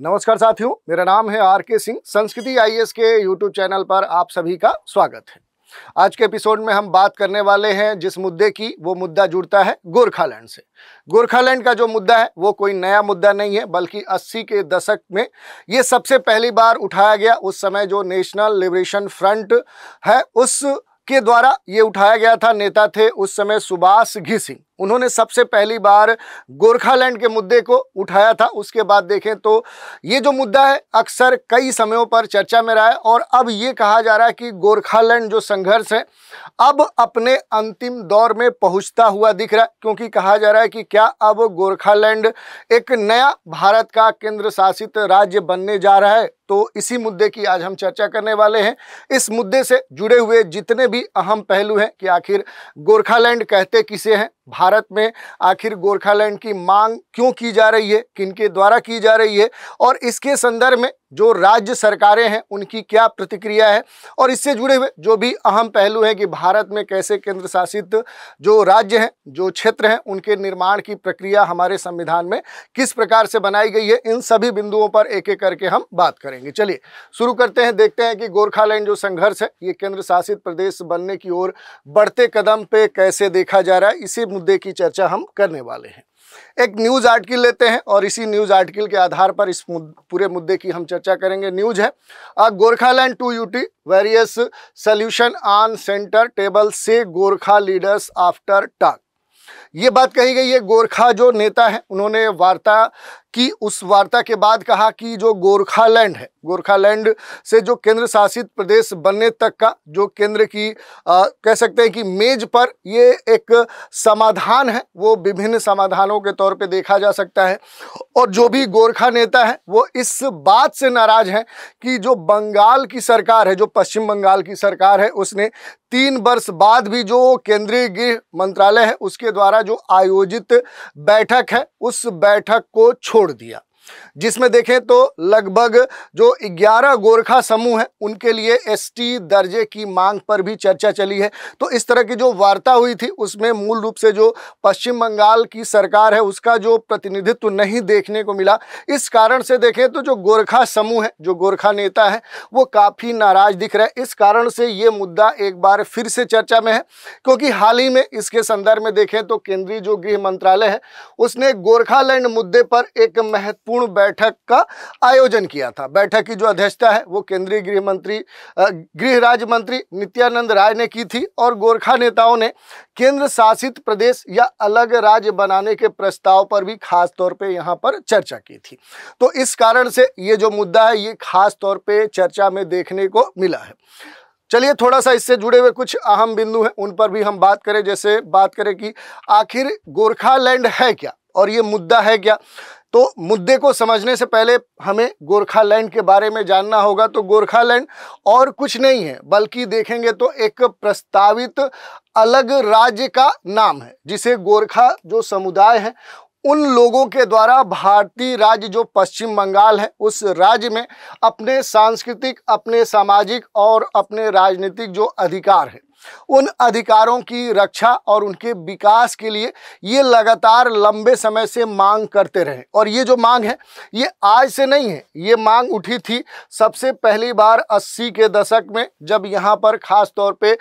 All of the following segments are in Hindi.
नमस्कार साथियों, मेरा नाम है आर.के. सिंह। संस्कृति आईएएस के यूट्यूब चैनल पर आप सभी का स्वागत है। आज के एपिसोड में हम बात करने वाले हैं जिस मुद्दे की, वो मुद्दा जुड़ता है गोरखालैंड से। गोरखालैंड का जो मुद्दा है वो कोई नया मुद्दा नहीं है, बल्कि 80 के दशक में ये सबसे पहली बार उठाया गया। उस समय जो नेशनल लिबरेशन फ्रंट है उस के द्वारा ये उठाया गया था। नेता थे उस समय सुभाष घी सिंह। उन्होंने सबसे पहली बार गोरखालैंड के मुद्दे को उठाया था। उसके बाद देखें तो ये जो मुद्दा है अक्सर कई समयों पर चर्चा में रहा है और अब ये कहा जा रहा है कि गोरखालैंड जो संघर्ष है अब अपने अंतिम दौर में पहुंचता हुआ दिख रहा है, क्योंकि कहा जा रहा है कि क्या अब गोरखालैंड एक नया भारत का केंद्र शासित राज्य बनने जा रहा है। तो इसी मुद्दे की आज हम चर्चा करने वाले हैं। इस मुद्दे से जुड़े हुए जितने भी अहम पहलू हैं कि आखिर गोरखालैंड कहते किसे हैं, भारत में आखिर गोरखालैंड की मांग क्यों की जा रही है, किनके द्वारा की जा रही है, और इसके संदर्भ में जो राज्य सरकारें हैं उनकी क्या प्रतिक्रिया है, और इससे जुड़े हुए जो भी अहम पहलू हैं कि भारत में कैसे केंद्र शासित जो राज्य हैं, जो क्षेत्र हैं, उनके निर्माण की प्रक्रिया हमारे संविधान में किस प्रकार से बनाई गई है, इन सभी बिंदुओं पर एक एक करके हम बात करेंगे। चलिए शुरू करते हैं। देखते हैं कि गोरखालैंड जो संघर्ष है ये केंद्र शासित प्रदेश बनने की ओर बढ़ते कदम पे कैसे देखा जा रहा है। इसी मुद्दे की चर्चा हम करने वाले हैं। एक न्यूज़ आर्टिकल लेते हैं और इसी न्यूज़ आर्टिकल के आधार पर इस पूरे मुद्दे की हम चर्चा करेंगे। न्यूज़ है Gorkhaland to UT various solution on centre table से गोरखा लीडर्स आफ्टर टॉक। ये बात कही गई है। गोरखा जो नेता है उन्होंने वार्ता की, उस वार्ता के बाद कहा कि जो गोरखालैंड है, गोरखालैंड से जो केंद्र शासित प्रदेश बनने तक का जो केंद्र की कह सकते हैं कि मेज पर ये एक समाधान है, वो विभिन्न समाधानों के तौर पे देखा जा सकता है। और जो भी गोरखा नेता है वो इस बात से नाराज हैं कि जो बंगाल की सरकार है, जो पश्चिम बंगाल की सरकार है, उसने 3 वर्ष बाद भी जो केंद्रीय गृह मंत्रालय है उसके द्वारा जो आयोजित बैठक है उस बैठक को छोड़ दिया, जिसमें देखें तो लगभग जो 11 गोरखा समूह हैं उनके लिए एसटी दर्जे की मांग पर भी चर्चा चली है। तो इस तरह की जो वार्ता हुई थी उसमें मूल रूप से जो पश्चिम बंगाल की सरकार है उसका जो प्रतिनिधित्व नहीं देखने को मिला। इस कारण से देखें तो जो गोरखा समूह है, जो गोरखा नेता है, वो काफ़ी नाराज दिख रहा है। इस कारण से ये मुद्दा एक बार फिर से चर्चा में है, क्योंकि हाल ही में इसके संदर्भ में देखें तो केंद्रीय जो गृह मंत्रालय है उसने गोरखालैंड मुद्दे पर एक महत्वपूर्ण बैठक का आयोजन किया था। बैठक की जो अध्यक्षता है वो केंद्रीय गृह राज्य मंत्री नित्यानंद राय ने की थी और गोरखा नेताओं ने केंद्र शासित प्रदेश या अलग राज्य बनाने के प्रस्ताव पर भी खास तौर पे यहाँ पर चर्चा की थी। तो इस कारण से ये जो मुद्दा है ये खास तौर पे चर्चा में देखने को मिला है। चलिए थोड़ा सा इससे जुड़े हुए कुछ अहम बिंदु हैं उन पर भी हम बात करें। जैसे बात करें कि आखिर गोरखालैंड है क्या और ये मुद्दा है क्या। तो मुद्दे को समझने से पहले हमें गोरखालैंड के बारे में जानना होगा। तो गोरखालैंड और कुछ नहीं है, बल्कि देखेंगे तो एक प्रस्तावित अलग राज्य का नाम है, जिसे गोरखा जो समुदाय है उन लोगों के द्वारा भारतीय राज्य जो पश्चिम बंगाल है उस राज्य में अपने सांस्कृतिक, अपने सामाजिक और अपने राजनीतिक जो अधिकार है उन अधिकारों की रक्षा और उनके विकास के लिए ये लगातार लंबे समय से मांग करते रहे। और ये जो मांग है ये आज से नहीं है, ये मांग उठी थी सबसे पहली बार 80 के दशक में, जब यहाँ पर खास तौर पे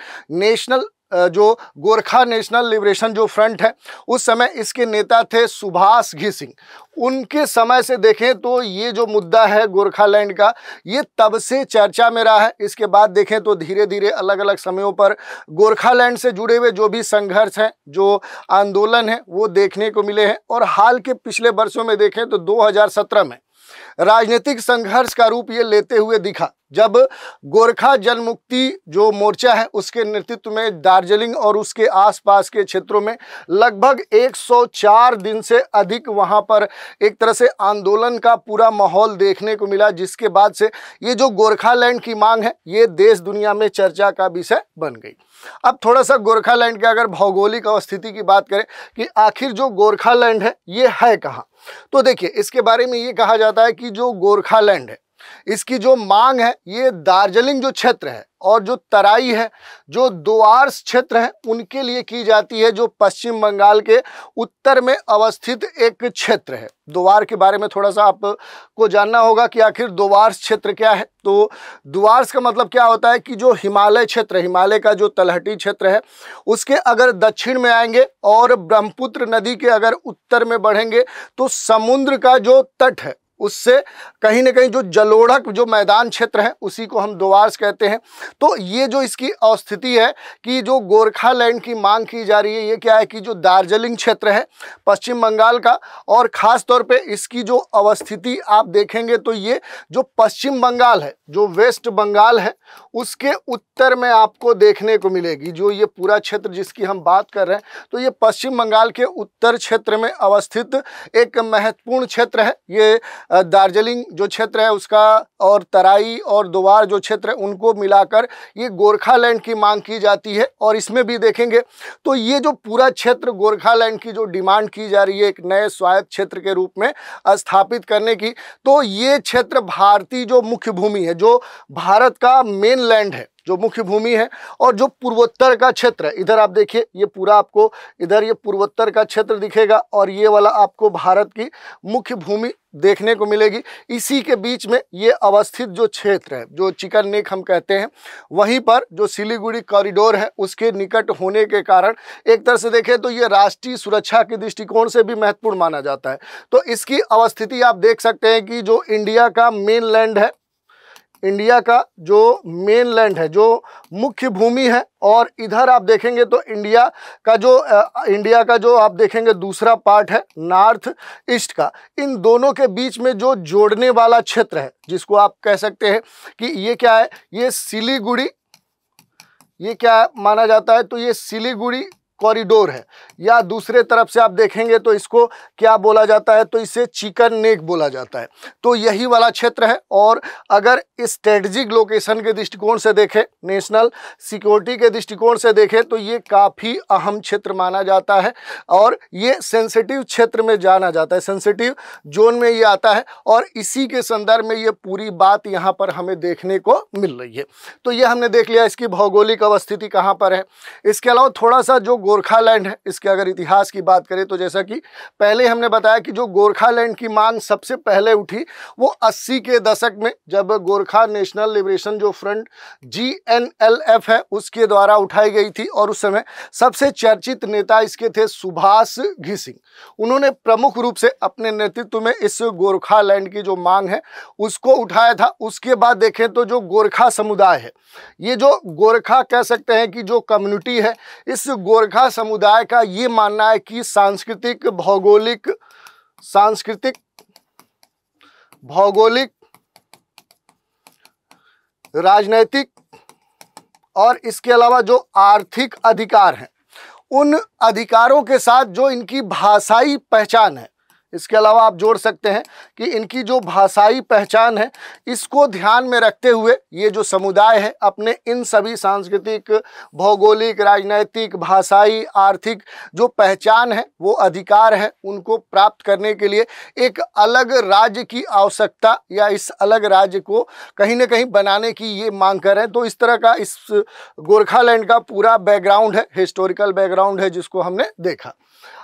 जो गोरखा नेशनल लिबरेशन जो फ्रंट है उस समय इसके नेता थे सुभाष घी सिंह। उनके समय से देखें तो ये जो मुद्दा है गोरखालैंड का ये तब से चर्चा में रहा है। इसके बाद देखें तो धीरे धीरे अलग अलग समयों पर गोरखालैंड से जुड़े हुए जो भी संघर्ष हैं, जो आंदोलन है, वो देखने को मिले हैं। और हाल के पिछले वर्षों में देखें तो 2017 में राजनीतिक संघर्ष का रूप ये लेते हुए दिखा, जब गोरखा जनमुक्ति जो मोर्चा है उसके नेतृत्व में दार्जिलिंग और उसके आसपास के क्षेत्रों में लगभग 104 दिन से अधिक वहां पर एक तरह से आंदोलन का पूरा माहौल देखने को मिला, जिसके बाद से ये जो गोरखालैंड की मांग है ये देश दुनिया में चर्चा का विषय बन गई। अब थोड़ा सा गोरखालैंड के अगर भौगोलिक अवस्थिति की बात करें कि आखिर जो गोरखालैंड है ये है कहाँ, तो देखिए इसके बारे में ये कहा जाता है कि जो गोरखालैंड है इसकी जो मांग है ये दार्जिलिंग जो क्षेत्र है और जो तराई है, जो दोआर्स क्षेत्र है, उनके लिए की जाती है, जो पश्चिम बंगाल के उत्तर में अवस्थित एक क्षेत्र है। दोआर के बारे में थोड़ा सा आपको जानना होगा कि आखिर दोआर्स क्षेत्र क्या है। तो दोआर्स का मतलब क्या होता है कि जो हिमालय क्षेत्र, हिमालय का जो तलहटी क्षेत्र है, उसके अगर दक्षिण में आएंगे और ब्रह्मपुत्र नदी के अगर उत्तर में बढ़ेंगे तो समुद्र का जो तट है उससे कहीं ना कहीं जो जलोढ़क जो मैदान क्षेत्र है उसी को हम दोआर्स कहते हैं। तो ये जो इसकी अवस्थिति है कि जो गोरखालैंड की मांग की जा रही है, ये क्या है कि जो दार्जिलिंग क्षेत्र है पश्चिम बंगाल का, और ख़ास तौर पे इसकी जो अवस्थिति आप देखेंगे तो ये जो पश्चिम बंगाल है, जो वेस्ट बंगाल है, उसके उत्तर में आपको देखने को मिलेगी। जो ये पूरा क्षेत्र जिसकी हम बात कर रहे हैं तो ये पश्चिम बंगाल के उत्तर क्षेत्र में अवस्थित एक महत्वपूर्ण क्षेत्र है। ये दार्जिलिंग जो क्षेत्र है उसका और तराई और दोआर जो क्षेत्र है उनको मिलाकर ये गोरखालैंड की मांग की जाती है। और इसमें भी देखेंगे तो ये जो पूरा क्षेत्र गोरखालैंड की जो डिमांड की जा रही है एक नए स्वायत्त क्षेत्र के रूप में स्थापित करने की, तो ये क्षेत्र भारतीय जो मुख्य भूमि है, जो भारत का मेन लैंड है, जो मुख्य भूमि है, और जो पूर्वोत्तर का क्षेत्र है, इधर आप देखिए ये पूरा आपको इधर ये पूर्वोत्तर का क्षेत्र दिखेगा और ये वाला आपको भारत की मुख्य भूमि देखने को मिलेगी। इसी के बीच में ये अवस्थित जो क्षेत्र है, जो चिकन नेक हम कहते हैं, वहीं पर जो सिलीगुड़ी कॉरिडोर है उसके निकट होने के कारण एक तरह से देखें तो ये राष्ट्रीय सुरक्षा के दृष्टिकोण से भी महत्वपूर्ण माना जाता है। तो इसकी अवस्थिति आप देख सकते हैं कि जो इंडिया का मेन लैंड है, इंडिया का जो मेन लैंड है, जो मुख्य भूमि है, और इधर आप देखेंगे तो इंडिया का जो आप देखेंगे दूसरा पार्ट है नॉर्थ ईस्ट का। इन दोनों के बीच में जो जोड़ने वाला क्षेत्र है, जिसको आप कह सकते हैं कि ये क्या है, ये सिलीगुड़ी, ये क्या माना जाता है, तो ये सिलीगुड़ी कॉरिडोर है, या दूसरे तरफ से आप देखेंगे तो इसको क्या बोला जाता है, तो इसे चिकन नेक बोला जाता है। तो यही वाला क्षेत्र है। और अगर स्ट्रेटजिक लोकेशन के दृष्टिकोण से देखें, नेशनल सिक्योरिटी के दृष्टिकोण से देखें तो ये काफ़ी अहम क्षेत्र माना जाता है और ये सेंसिटिव क्षेत्र में जाना जाता है, सेंसिटिव जोन में ये आता है। और इसी के संदर्भ में ये पूरी बात यहाँ पर हमें देखने को मिल रही है। तो ये हमने देख लिया इसकी भौगोलिक अवस्थिति कहाँ पर है। इसके अलावा थोड़ा सा जो गोरखालैंड है, इसके अगर इतिहास की बात करें तो जैसा कि पहले हमने बताया कि जो गोरखालैंड की मांग सबसे पहले उठी वो 80 के दशक में, जब गोरखा नेशनल लिबरेशन जो फ्रंट GNLF है उसके द्वारा उठाई गई थी। और उस समय सबसे चर्चित नेता इसके थे सुभाष घिसिंग। उन्होंने प्रमुख रूप से अपने नेतृत्व में इस गोरखालैंड की जो मांग है उसको उठाया था। उसके बाद देखें तो जो गोरखा समुदाय है, ये जो गोरखा कह सकते हैं कि जो कम्युनिटी है, इस गोरखा समुदाय का ये मानना है कि सांस्कृतिक, भौगोलिक, राजनैतिक और इसके अलावा जो आर्थिक अधिकार हैं, उन अधिकारों के साथ जो इनकी भाषाई पहचान है, इसके अलावा आप जोड़ सकते हैं कि इनकी जो भाषाई पहचान है, इसको ध्यान में रखते हुए ये जो समुदाय है अपने इन सभी सांस्कृतिक, भौगोलिक, राजनैतिक, भाषाई, आर्थिक जो पहचान है, वो अधिकार है, उनको प्राप्त करने के लिए एक अलग राज्य की आवश्यकता या इस अलग राज्य को कहीं ना कहीं बनाने की ये मांग कर रहे हैं। तो इस तरह का इस गोरखालैंड का पूरा बैकग्राउंड है, हिस्टोरिकल बैकग्राउंड है जिसको हमने देखा।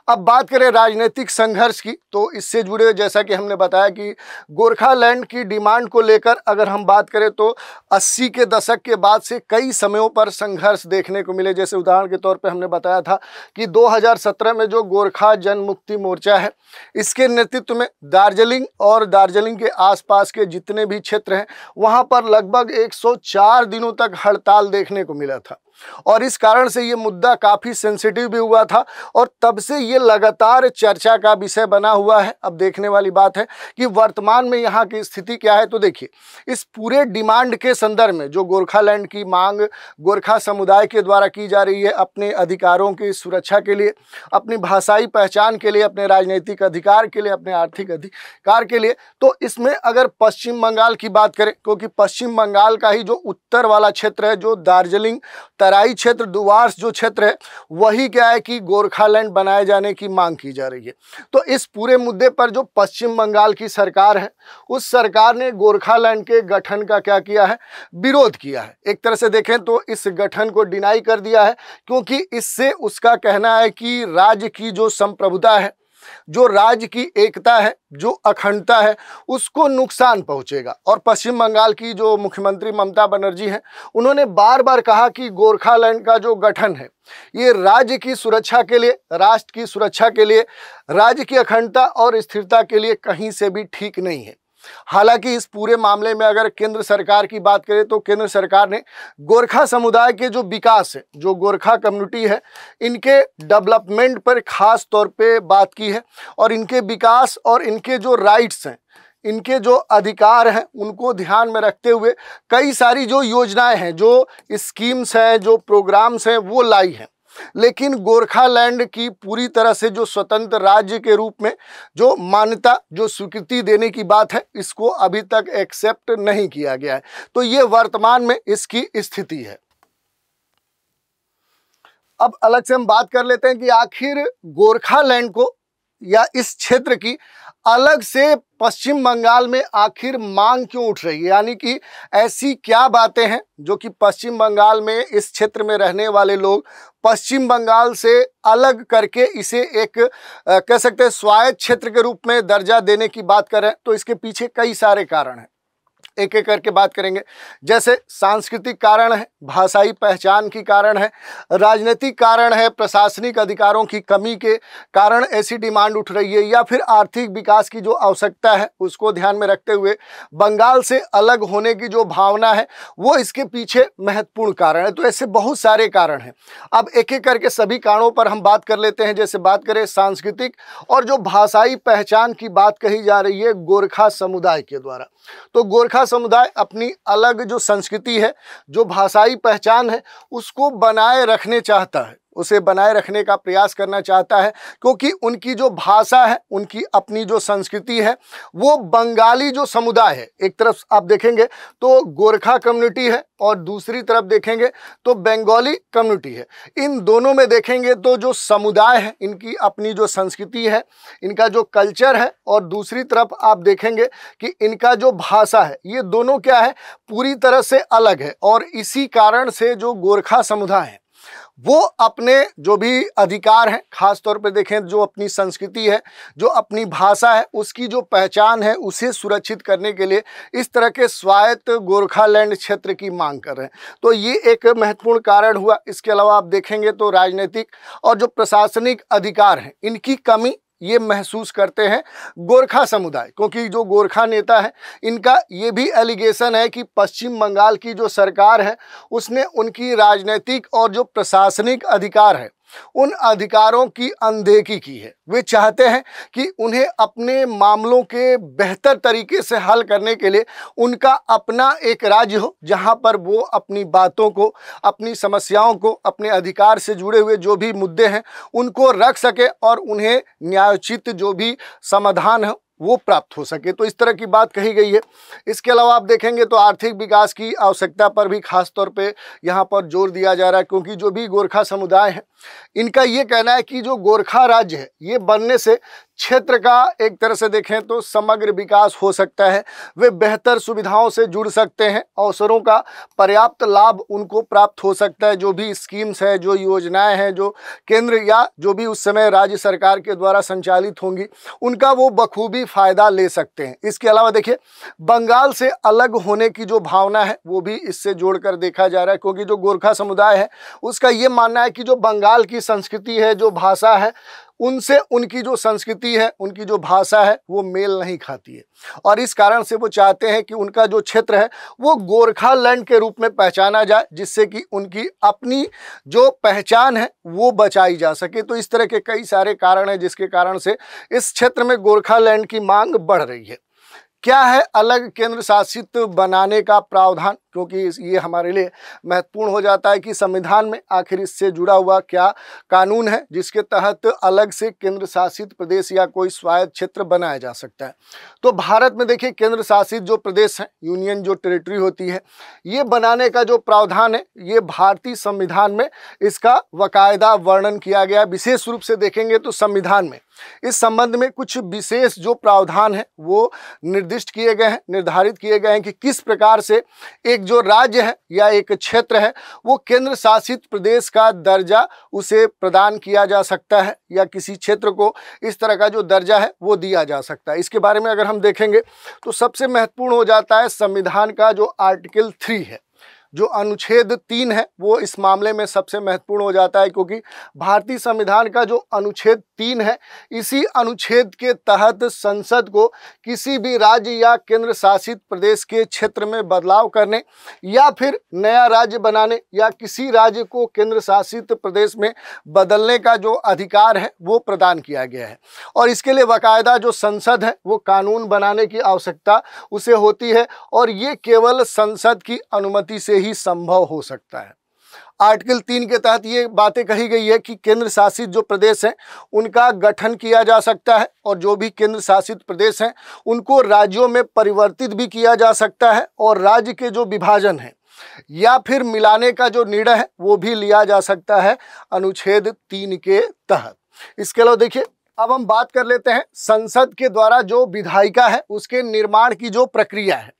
अब बात करें राजनीतिक संघर्ष की, तो इससे जुड़े जैसा कि हमने बताया कि गोरखालैंड की डिमांड को लेकर अगर हम बात करें तो 80 के दशक के बाद से कई समयों पर संघर्ष देखने को मिले। जैसे उदाहरण के तौर पे हमने बताया था कि 2017 में जो गोरखा जन मुक्ति मोर्चा है, इसके नेतृत्व में दार्जिलिंग और दार्जिलिंग के आसपास के जितने भी क्षेत्र हैं वहाँ पर लगभग 104 दिनों तक हड़ताल देखने को मिला था। और इस कारण से ये मुद्दा काफ़ी सेंसिटिव भी हुआ था और तब से ये लगातार चर्चा का विषय बना हुआ है। अब देखने वाली बात है कि वर्तमान में यहाँ की स्थिति क्या है। तो देखिए, इस पूरे डिमांड के संदर्भ में जो गोरखालैंड की मांग गोरखा समुदाय के द्वारा की जा रही है अपने अधिकारों की सुरक्षा के लिए, अपनी भाषाई पहचान के लिए, अपने राजनीतिक अधिकार के लिए, अपने आर्थिक अधिकार के लिए, तो इसमें अगर पश्चिम बंगाल की बात करें, क्योंकि पश्चिम बंगाल का ही जो उत्तर वाला क्षेत्र है, जो दार्जिलिंग तराई क्षेत्र डुवार्स जो क्षेत्र है वही क्या है कि गोरखालैंड बनाए जाने की मांग की जा रही है। तो इस पूरे मुद्दे पर जो पश्चिम बंगाल की सरकार है उस सरकार ने गोरखालैंड के गठन का क्या किया है, विरोध किया है। एक तरह से देखें तो इस गठन को डिनाई कर दिया है, क्योंकि इससे उसका कहना है कि राज्य की जो संप्रभुता है, जो राज्य की एकता है, जो अखंडता है, उसको नुकसान पहुंचेगा। और पश्चिम बंगाल की जो मुख्यमंत्री ममता बनर्जी हैं उन्होंने बार बार कहा कि गोरखालैंड का जो गठन है ये राज्य की सुरक्षा के लिए, राष्ट्र की सुरक्षा के लिए, राज्य की अखंडता और स्थिरता के लिए कहीं से भी ठीक नहीं है। हालांकि इस पूरे मामले में अगर केंद्र सरकार की बात करें तो केंद्र सरकार ने गोरखा समुदाय के जो विकास है, जो गोरखा कम्युनिटी है, इनके डेवलपमेंट पर खास तौर पे बात की है और इनके विकास और इनके जो राइट्स हैं, इनके जो अधिकार हैं, उनको ध्यान में रखते हुए कई सारी जो योजनाएं हैं, जो स्कीम्स हैं, जो प्रोग्राम्स हैं वो लाई हैं। लेकिन गोरखालैंड की पूरी तरह से जो स्वतंत्र राज्य के रूप में जो मान्यता, जो स्वीकृति देने की बात है, इसको अभी तक एक्सेप्ट नहीं किया गया है। तो ये वर्तमान में इसकी स्थिति है। अब अलग से हम बात कर लेते हैं कि आखिर गोरखालैंड को या इस क्षेत्र की अलग से पश्चिम बंगाल में आखिर मांग क्यों उठ रही है, यानी कि ऐसी क्या बातें हैं जो कि पश्चिम बंगाल में इस क्षेत्र में रहने वाले लोग पश्चिम बंगाल से अलग करके इसे एक कह सकते हैं स्वायत्त क्षेत्र के रूप में दर्जा देने की बात कर रहे हैं। तो इसके पीछे कई सारे कारण हैं, एक एक करके बात करेंगे। जैसे सांस्कृतिक कारण है, भाषाई पहचान की कारण है, राजनीतिक कारण है, प्रशासनिक अधिकारों की कमी के कारण ऐसी डिमांड उठ रही है, या फिर आर्थिक विकास की जो आवश्यकता है उसको ध्यान में रखते हुए बंगाल से अलग होने की जो भावना है वो इसके पीछे महत्वपूर्ण कारण है। तो ऐसे बहुत सारे कारण हैं। अब एक एक करके सभी कारणों पर हम बात कर लेते हैं। जैसे बात करें सांस्कृतिक और जो भाषाई पहचान की बात कही जा रही है गोरखा समुदाय के द्वारा, तो गोरखा समुदाय अपनी अलग जो संस्कृति है, जो भाषाई पहचान है, उसको बनाए रखने चाहता है, उसे बनाए रखने का प्रयास करना चाहता है, क्योंकि उनकी जो भाषा है, उनकी अपनी जो संस्कृति है, वो बंगाली जो समुदाय है, एक तरफ आप देखेंगे तो गोरखा कम्युनिटी है और दूसरी तरफ देखेंगे तो बंगाली कम्युनिटी है। इन दोनों में देखेंगे तो जो समुदाय है, इनकी अपनी जो संस्कृति है, इनका जो कल्चर है, और दूसरी तरफ आप देखेंगे कि इनका जो भाषा है, ये दोनों क्या है, पूरी तरह से अलग है। और इसी कारण से जो गोरखा समुदाय है वो अपने जो भी अधिकार हैं, खास तौर पे देखें जो अपनी संस्कृति है, जो अपनी भाषा है, उसकी जो पहचान है, उसे सुरक्षित करने के लिए इस तरह के स्वायत्त गोरखालैंड क्षेत्र की मांग कर रहे हैं। तो ये एक महत्वपूर्ण कारण हुआ। इसके अलावा आप देखेंगे तो राजनीतिक और जो प्रशासनिक अधिकार हैं, इनकी कमी ये महसूस करते हैं गोरखा समुदाय, क्योंकि जो गोरखा नेता है इनका ये भी एलिगेशन है कि पश्चिम बंगाल की जो सरकार है उसने उनकी राजनीतिक और जो प्रशासनिक अधिकार है उन अधिकारों की अनदेखी की है। वे चाहते हैं कि उन्हें अपने मामलों के बेहतर तरीके से हल करने के लिए उनका अपना एक राज्य हो, जहां पर वो अपनी बातों को, अपनी समस्याओं को, अपने अधिकार से जुड़े हुए जो भी मुद्दे हैं उनको रख सके और उन्हें न्यायोचित जो भी समाधान है वो प्राप्त हो सके। तो इस तरह की बात कही गई है। इसके अलावा आप देखेंगे तो आर्थिक विकास की आवश्यकता पर भी खास तौर पे यहाँ पर जोर दिया जा रहा है, क्योंकि जो भी गोरखा समुदाय है इनका ये कहना है कि जो गोरखा राज्य है ये बनने से क्षेत्र का एक तरह से देखें तो समग्र विकास हो सकता है, वे बेहतर सुविधाओं से जुड़ सकते हैं, अवसरों का पर्याप्त लाभ उनको प्राप्त हो सकता है। जो भी स्कीम्स है, जो योजनाएं हैं, जो केंद्र या जो भी उस समय राज्य सरकार के द्वारा संचालित होंगी, उनका वो बखूबी फ़ायदा ले सकते हैं। इसके अलावा देखिए बंगाल से अलग होने की जो भावना है वो भी इससे जोड़कर देखा जा रहा है, क्योंकि जो गोरखा समुदाय है उसका ये मानना है कि जो बंगाल की संस्कृति है, जो भाषा है, उनसे उनकी जो संस्कृति है, उनकी जो भाषा है वो मेल नहीं खाती है, और इस कारण से वो चाहते हैं कि उनका जो क्षेत्र है वो गोरखालैंड के रूप में पहचाना जाए, जिससे कि उनकी अपनी जो पहचान है वो बचाई जा सके। तो इस तरह के कई सारे कारण हैं जिसके कारण से इस क्षेत्र में गोरखालैंड की मांग बढ़ रही है। क्या है अलग केंद्र शासित बनाने का प्रावधान, क्योंकि ये हमारे लिए महत्वपूर्ण हो जाता है कि संविधान में आखिर इससे जुड़ा हुआ क्या कानून है जिसके तहत अलग से केंद्र शासित प्रदेश या कोई स्वायत्त क्षेत्र बनाया जा सकता है। तो भारत में देखिए केंद्र शासित जो प्रदेश हैं, यूनियन जो टेरिटरी होती है, ये बनाने का जो प्रावधान है ये भारतीय संविधान में इसका बाकायदा वर्णन किया गया है। विशेष रूप से देखेंगे तो संविधान में इस संबंध में कुछ विशेष जो प्रावधान है वो निर्दिष्ट किए गए हैं, निर्धारित किए गए हैं कि किस प्रकार से एक जो राज्य है या एक क्षेत्र है वो केंद्र शासित प्रदेश का दर्जा उसे प्रदान किया जा सकता है या किसी क्षेत्र को इस तरह का जो दर्जा है वो दिया जा सकता है। इसके बारे में अगर हम देखेंगे तो सबसे महत्वपूर्ण हो जाता है संविधान का जो आर्टिकल 3 है, जो अनुच्छेद 3 है वो इस मामले में सबसे महत्वपूर्ण हो जाता है, क्योंकि भारतीय संविधान का जो अनुच्छेद 3 है इसी अनुच्छेद के तहत संसद को किसी भी राज्य या केंद्र शासित प्रदेश के क्षेत्र में बदलाव करने या फिर नया राज्य बनाने या किसी राज्य को केंद्र शासित प्रदेश में बदलने का जो अधिकार है वो प्रदान किया गया है। और इसके लिए बाकायदा जो संसद है वो कानून बनाने की आवश्यकता उसे होती है और ये केवल संसद की अनुमति से ही संभव हो सकता है। आर्टिकल 3 के तहत ये बातें कही गई है कि केंद्र शासित जो प्रदेश हैं उनका गठन किया जा सकता है और जो भी केंद्र शासित प्रदेश हैं उनको राज्यों में परिवर्तित भी किया जा सकता है और राज्य के जो विभाजन है या फिर मिलाने का जो निर्णय है वो भी लिया जा सकता है अनुच्छेद 3 के तहत। इसके अलावा देखिए अब हम बात कर लेते हैं संसद के द्वारा जो विधायिका है उसके निर्माण की जो प्रक्रिया है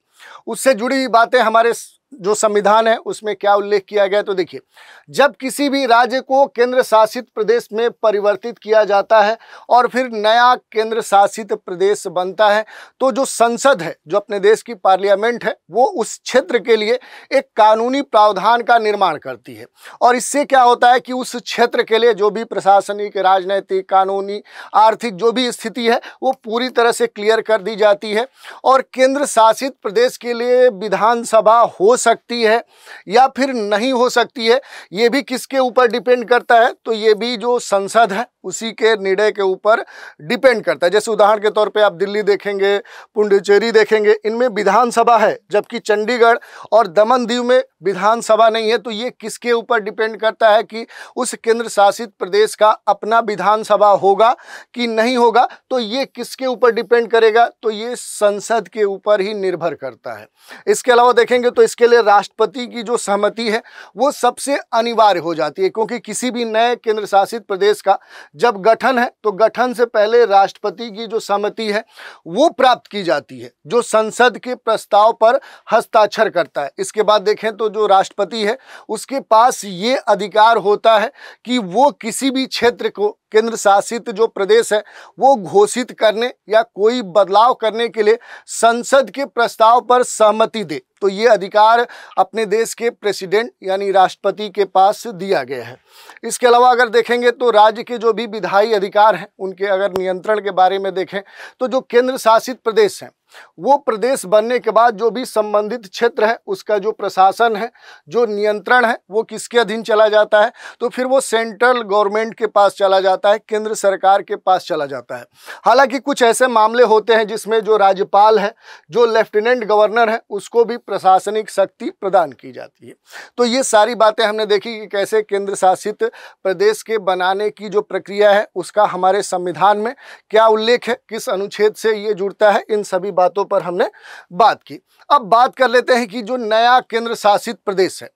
उससे जुड़ी हुई बातें हमारे जो संविधान है उसमें क्या उल्लेख किया गया। तो देखिए जब किसी भी राज्य को केंद्र शासित प्रदेश में परिवर्तित किया जाता है और फिर नया केंद्र शासित प्रदेश बनता है तो जो संसद है, जो अपने देश की पार्लियामेंट है, वो उस क्षेत्र के लिए एक कानूनी प्रावधान का निर्माण करती है और इससे क्या होता है कि उस क्षेत्र के लिए जो भी प्रशासनिक, राजनैतिक, कानूनी, आर्थिक जो भी स्थिति है वो पूरी तरह से क्लियर कर दी जाती है। और केंद्र शासित प्रदेश के लिए विधानसभा हो सकती है या फिर नहीं हो सकती है, ये भी किसके ऊपर डिपेंड करता है, तो ये भी जो संसद है उसी के निर्णय के ऊपर डिपेंड करता है। जैसे उदाहरण के तौर पे आप दिल्ली देखेंगे, पुडुचेरी देखेंगे, इनमें विधानसभा है जबकि चंडीगढ़ और दमन दीव में विधानसभा नहीं है। तो ये किसके ऊपर डिपेंड करता है कि उस केंद्र शासित प्रदेश का अपना विधानसभा होगा कि नहीं होगा, तो ये किसके ऊपर डिपेंड करेगा, तो ये संसद के ऊपर ही निर्भर करता है। इसके अलावा देखेंगे तो इसके लिए राष्ट्रपति की जो सहमति है वो सबसे अनिवार्य हो जाती है, क्योंकि किसी भी नए केंद्र शासित प्रदेश का जब गठन है तो गठन से पहले राष्ट्रपति की जो सहमति है वो प्राप्त की जाती है, जो संसद के प्रस्ताव पर हस्ताक्षर करता है। इसके बाद देखें तो जो राष्ट्रपति है उसके पास ये अधिकार होता है कि वो किसी भी क्षेत्र को केंद्र शासित जो प्रदेश है वो घोषित करने या कोई बदलाव करने के लिए संसद के प्रस्ताव पर सहमति दे। तो ये अधिकार अपने देश के प्रेसिडेंट यानी राष्ट्रपति के पास दिया गया है। इसके अलावा अगर देखेंगे तो राज्य के जो भी विधायी अधिकार हैं उनके अगर नियंत्रण के बारे में देखें तो जो केंद्र शासित प्रदेश हैं वो प्रदेश बनने के बाद जो भी संबंधित क्षेत्र है उसका जो प्रशासन है, जो नियंत्रण है वो किसके अधीन चला जाता है, तो फिर वो सेंट्रल गवर्नमेंट के पास चला जाता है, केंद्र सरकार के पास चला जाता है। हालांकि कुछ ऐसे मामले होते हैं जिसमें जो राज्यपाल है, जो लेफ्टिनेंट गवर्नर है, उसको भी प्रशासनिक शक्ति प्रदान की जाती है। तो ये सारी बातें हमने देखी कि कैसे केंद्र शासित प्रदेश के बनाने की जो प्रक्रिया है उसका हमारे संविधान में क्या उल्लेख है, किस अनुच्छेद से ये जुड़ता है, इन सभी बातों पर हमने बात की। अब बात कर लेते हैं कि जो नया केंद्र शासित प्रदेश है,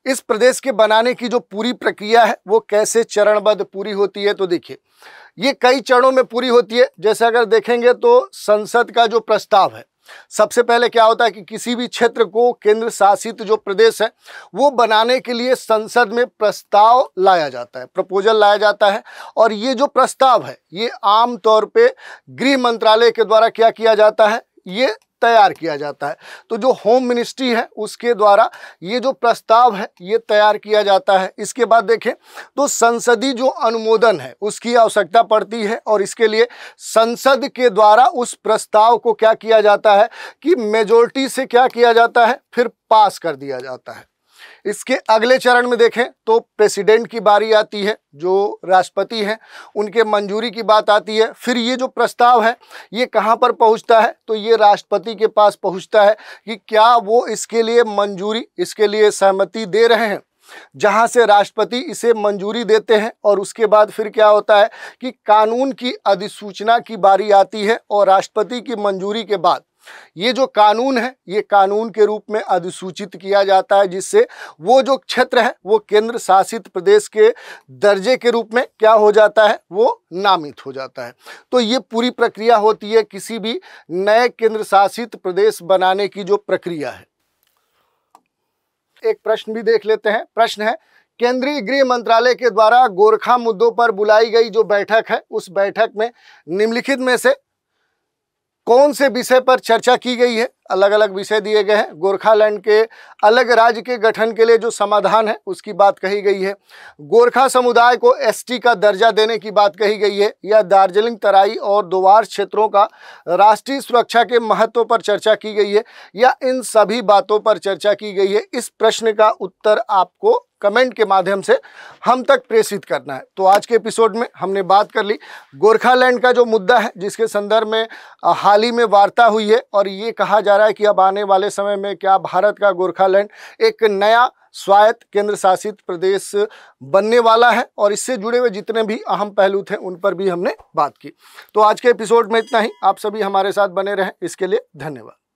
इस प्रदेश के बनाने की जो पूरी प्रक्रिया है वो कैसे चरणबद्ध पूरी होती है। तो देखिए ये कई चरणों में पूरी होती है। जैसे अगर देखेंगे तो संसद का जो प्रस्ताव है, सबसे पहले क्या होता है कि किसी भी क्षेत्र को केंद्र शासित जो प्रदेश है वो बनाने के लिए संसद में प्रस्ताव लाया जाता है, प्रपोजल लाया जाता है। और ये जो प्रस्ताव है ये आम तौर पे गृह मंत्रालय के द्वारा क्या किया जाता है, ये तैयार किया जाता है। तो जो होम मिनिस्ट्री है उसके द्वारा ये जो प्रस्ताव है ये तैयार किया जाता है। इसके बाद देखें तो संसदीय जो अनुमोदन है उसकी आवश्यकता पड़ती है और इसके लिए संसद के द्वारा उस प्रस्ताव को क्या किया जाता है कि मेजॉरिटी से क्या किया जाता है, फिर पास कर दिया जाता है। इसके अगले चरण में देखें तो प्रेसिडेंट की बारी आती है, जो राष्ट्रपति हैं उनके मंजूरी की बात आती है। फिर ये जो प्रस्ताव है ये कहाँ पर पहुँचता है, तो ये राष्ट्रपति के पास पहुँचता है कि क्या वो इसके लिए मंजूरी, इसके लिए सहमति दे रहे हैं। जहां से राष्ट्रपति इसे मंजूरी देते हैं और उसके बाद फिर क्या होता है कि कानून की अधिसूचना की बारी आती है और राष्ट्रपति की मंजूरी के बाद ये जो कानून है ये कानून के रूप में अधिसूचित किया जाता है, जिससे वो जो क्षेत्र है वो केंद्र शासित प्रदेश के दर्जे के रूप में क्या हो जाता है, वो नामित हो जाता है। तो ये पूरी प्रक्रिया होती है किसी भी नए केंद्र शासित प्रदेश बनाने की जो प्रक्रिया है। एक प्रश्न भी देख लेते हैं। प्रश्न है, केंद्रीय गृह मंत्रालय के द्वारा गोरखा मुद्दों पर बुलाई गई जो बैठक है उस बैठक में निम्नलिखित में से कौन से विषय पर चर्चा की गई है। अलग अलग विषय दिए गए हैं। गोरखालैंड के अलग राज्य के गठन के लिए जो समाधान है उसकी बात कही गई है। गोरखा समुदाय को एसटी का दर्जा देने की बात कही गई है, या दार्जिलिंग तराई और दोवार क्षेत्रों का राष्ट्रीय सुरक्षा के महत्व पर चर्चा की गई है, या इन सभी बातों पर चर्चा की गई है। इस प्रश्न का उत्तर आपको कमेंट के माध्यम से हम तक प्रेषित करना है। तो आज के एपिसोड में हमने बात कर ली गोरखालैंड का जो मुद्दा है, जिसके संदर्भ में हाल ही में वार्ता हुई है और ये कहा जा रहा है कि अब आने वाले समय में क्या भारत का गोरखालैंड एक नया स्वायत्त केंद्र शासित प्रदेश बनने वाला है, और इससे जुड़े हुए जितने भी अहम पहलू थे उन पर भी हमने बात की। तो आज के एपिसोड में इतना ही। आप सभी हमारे साथ बने रहें, इसके लिए धन्यवाद।